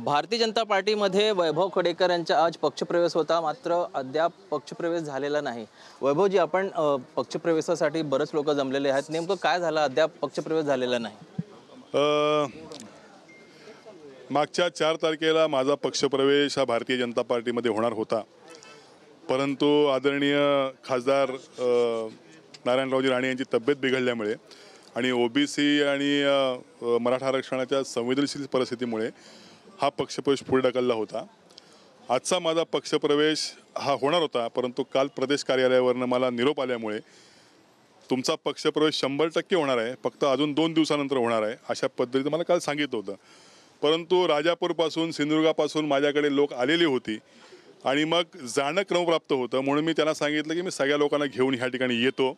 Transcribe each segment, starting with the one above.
भारतीय जनता पार्टीमध्ये वैभव खेडेकर यांचा आज पक्षप्रवेश होता, मात्र अद्याप पक्षप्रवेश झालेला नाही। वैभवजी, आपण पक्षप्रवेशासाठी बरेच लोक जमलेले आहेत, नेमकं काय झालं अद्याप पक्षप्रवेश झालेला नाही? मागच्या 4 तारखेला माझा पक्षप्रवेश हा भारतीय जनता पार्टीमध्ये होणार होता, परंतु आदरणीय खासदार नारायणरावजी राणे यांची तब्येत बिघडल्यामुळे आणि ओबीसी आणि मराठा आरक्षणाच्या संवेदनशील परिस्थितीमुळे हा पक्षप्रवेश पुढे ढकलला होता। आजचा माझा पक्षप्रवेश हा होणार होता, परंतु काल प्रदेश कार्यालयावरून मला निरोप आल्यामुळे तुमचा पक्षप्रवेश 100% होणार आहे, फक्त अजून 2 दिवसानंतर होणार आहे अशा पद्धतीने मला काल सांगितलं होतं। परंतु राजापूरपासून सिंधुदुर्गापासून माझ्याकडे लोक आलेली होती आणि मग जाणं क्रमप्राप्त होतं, म्हणून मी त्यांना सांगितलं की मी सगळ्या लोकांना घेऊन ह्या ठिकाणी येतो।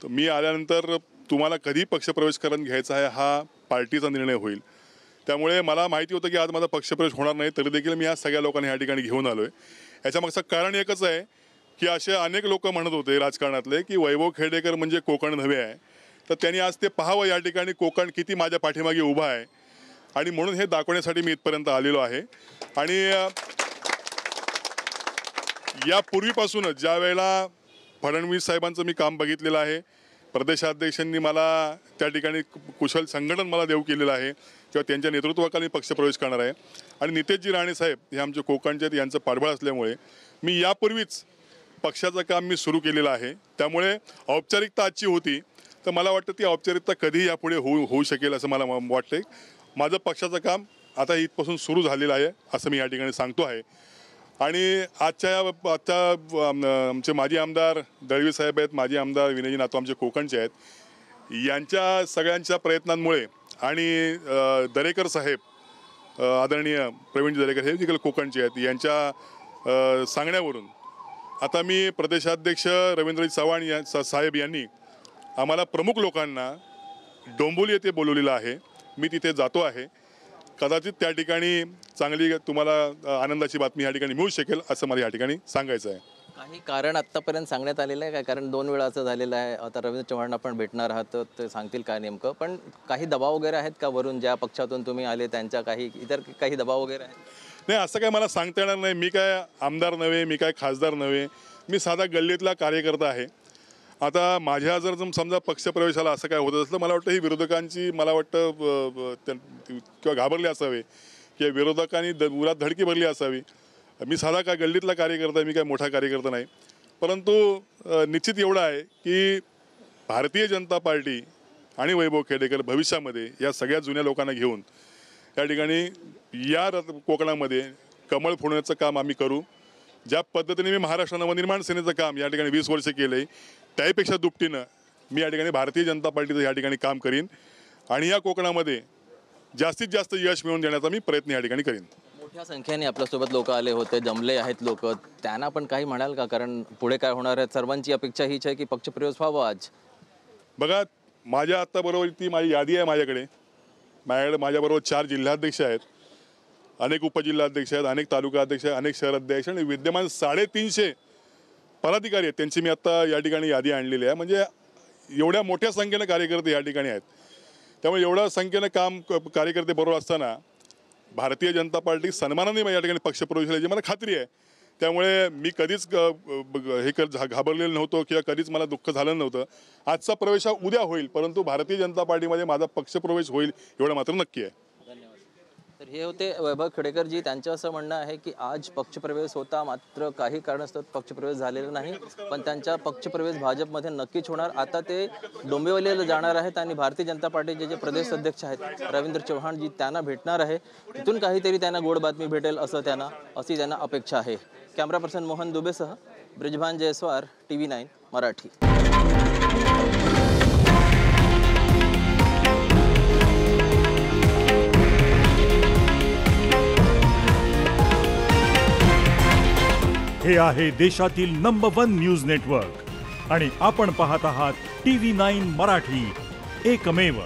तर मी आल्यानंतर तुम्हाला कधी पक्षप्रवेश करून घ्यायचा आहे हा पार्टीचा निर्णय होईल। त्यामुळे मला माहिती होतं की आज माझा पक्षप्रवेश होणार नाही, तरी देखील मी आज सगळ्या लोकांना ह्या ठिकाणी घेऊन आलो आहे। याच्यामागचं कारण एकच आहे की असे अनेक लोक म्हणत होते राजकारणातले की वैभव खेडेकर म्हणजे कोकण नव्हे आहे, तर त्यांनी आज ते पाहावं या ठिकाणी कोकण किती माझ्या पाठीमागे उभा आहे, आणि म्हणून हे दाखवण्यासाठी मी इथपर्यंत आलेलो आहे। आणि यापूर्वीपासूनच ज्या वेळेला फडणवीस साहेबांचं मी काम बघितलेलं आहे, प्रदेशाध्यक्षांनी मला त्या ठिकाणी कुशल संघटन मला देऊ केलेलं आहे किंवा त्यांच्या नेतृत्वाखाली पक्षप्रवेश करणार आहे। आणि नितेशजी राणे साहेब हे आमचे कोकणचे आहेत, यांचं पाठबळ असल्यामुळे मी यापूर्वीच पक्षाचं काम मी सुरू केलेलं आहे। त्यामुळे औपचारिकता आजची होती, तर मला वाटतं ती औपचारिकता कधी यापुढे होऊ शकेल असं मला वाटते। माझं पक्षाचं काम आता इथपासून सुरू झालेलं आहे असं मी या ठिकाणी सांगतो आहे। आणि आता आमचे माजी आमदार दळवी साहेब आहेत, माजी आमदार विनयजी नातू आमचे कोकणचे आहेत, यांच्या सगळ्यांच्या प्रयत्नांमुळे आणि दरेकर साहेब आदरणीय प्रवीण दरेकर हे देखील कोकणचे आहेत, यांच्या सांगण्यावरून आता मी प्रदेशाध्यक्ष रवींद्रजी चव्हाण साहेब यांनी आम्हाला प्रमुख लोकांना डोंबिवली येथे बोलवलेलं आहे। मी तिथे जातो आहे, कदाचित त्या ठिकाणी चांगली तुम्हाला आनंदाची बातमी या ठिकाणी मिळू शकेल असं मला या ठिकाणी सांगायचं आहे। काही कारण आत्तापर्यंत सांगण्यात आलेलं आहे काय? कारण 2 वेळा असं झालेलं आहे, आता रवींद्र चव्हाण आपण भेटणार आहात तर ते सांगतील काय नेमकं, पण काही दबाव वगैरे आहेत का वरून, ज्या पक्षातून तुम्ही आले त्यांच्या काही इतर काही दबाव वगैरे आहेत? नाही, असं काय मला सांगता येणार नाही। मी काय आमदार नव्हे, मी काय खासदार नव्हे, मी साधा गल्लीतला कार्यकर्ता आहे। आता माझ्या जर समजा पक्षप्रवेशाला असं काय होत असलं, मला वाटतं ही विरोधकांची मला वाटतं किंवा घाबरले असावे किंवा विरोधकांनी उरात धडकी भरली असावी। मी साधा काय गल्लीतला कार्यकर्ता आहे, मी काय मोठा कार्यकर्ता नाही। परंतु निश्चित एवढं आहे की भारतीय जनता पार्टी आणि वैभव खेडेकर भविष्यामध्ये या सगळ्या जुन्या लोकांना घेऊन या ठिकाणी या कोकणामध्ये कमळ फोडण्याचं काम आम्ही करू। ज्या पद्धतीने मी महाराष्ट्र नवनिर्माण सेनेचं काम या ठिकाणी 20 वर्ष केलं आहे, त्यापेक्षा दुपटीनं मी या ठिकाणी भारतीय जनता पार्टीचं या ठिकाणी काम करीन आणि या कोकणामध्ये जास्तीत जास्त यश मिळवून देण्याचा मी प्रयत्न या ठिकाणी करीन। मोठ्या संख्येने आपल्यासोबत लोक आले होते, जमले आहेत लोक, त्यांना पण काही म्हणाल का? कारण पुढे काय होणार आहे, सर्वांची अपेक्षा हीच आहे की पक्षप्रवेश व्हावा आज। बघा, माझ्या आत्ताबरोबर ती माझी यादी आहे, माझ्याबरोबर 4 जिल्हाध्यक्ष आहेत, अनेक उपजिल्हाध्यक्ष आहेत, अनेक तालुका अध्यक्ष आहेत, अनेक शहर अध्यक्ष आणि विद्यमान 350 पदाधिकारी आहेत, त्यांची मी आत्ता या ठिकाणी यादी आणलेली आहे। म्हणजे एवढ्या मोठ्या संख्येने कार्यकर्ते या ठिकाणी आहेत, त्यामुळे एवढ्या संख्येने कार्यकर्ते बरोबर असताना भारतीय जनता पार्टी सन्मानाने या ठिकाणी पक्षप्रवेश याची मला खात्री आहे। त्यामुळे मी कधीच घाबरलेलं नव्हतो किंवा कधीच मला दुःख झालं नव्हतं। आजचा प्रवेश हा उद्या होईल, परंतु भारतीय जनता पार्टीमध्ये माझा पक्षप्रवेश होईल एवढं मात्र नक्की आहे। तर हे होते वैभव खेडेकरजी, त्यांचं असं म्हणणं आहे की आज पक्षप्रवेश होता, मात्र काही कारणास्तव पक्षप्रवेश झालेला नाही, पण त्यांचा पक्षप्रवेश भाजपमध्ये नक्कीच होणार। आता ते डोंबिवलीला जाणार आहेत आणि भारतीय जनता पार्टीचे जे प्रदेश अध्यक्ष आहेत रवींद्र चव्हाणजी त्यांना भेटणार आहे, तिथून काहीतरी त्यांना गोड बातमी भेटेल अशी त्यांना अपेक्षा आहे। कॅमेरा पर्सन मोहन दुबेसह ब्रिजभान जयस्वार, TV9 मराठी। हे आहे देशातील नंबर 1 न्यूज नेटवर्क आणि आपण पाहत आहात TV9 मराठी, एकमेव।